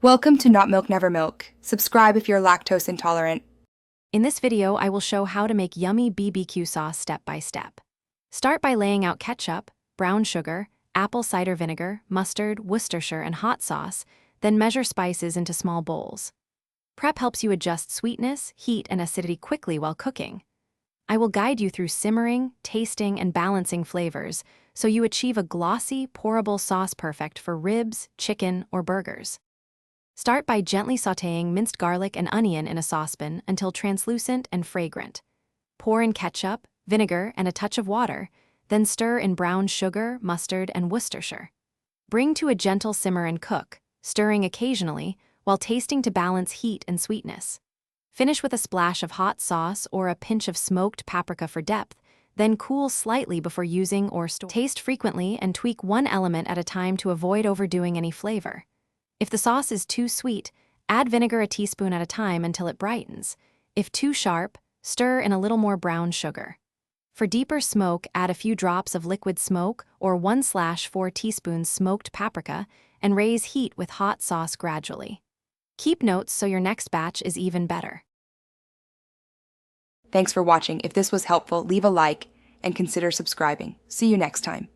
Welcome to Not Milk Never Milk. Subscribe if you're lactose intolerant. In this video, I will show how to make yummy BBQ sauce step by step. Start by laying out ketchup, brown sugar, apple cider vinegar, mustard, Worcestershire, and hot sauce, then measure spices into small bowls. Prep helps you adjust sweetness, heat, and acidity quickly while cooking. I will guide you through simmering, tasting, and balancing flavors so you achieve a glossy, pourable sauce perfect for ribs, chicken, or burgers. Start by gently sautéing minced garlic and onion in a saucepan until translucent and fragrant. Pour in ketchup, vinegar, and a touch of water, then stir in brown sugar, mustard, and Worcestershire. Bring to a gentle simmer and cook, stirring occasionally while tasting to balance heat and sweetness. Finish with a splash of hot sauce or a pinch of smoked paprika for depth, then cool slightly before using or store. Taste frequently and tweak one element at a time to avoid overdoing any flavor. If the sauce is too sweet, add vinegar a teaspoon at a time until it brightens. If too sharp, stir in a little more brown sugar. For deeper smoke, add a few drops of liquid smoke or 1/4 teaspoons smoked paprika and raise heat with hot sauce gradually. Keep notes so your next batch is even better. Thanks for watching. If this was helpful, leave a like and consider subscribing. See you next time.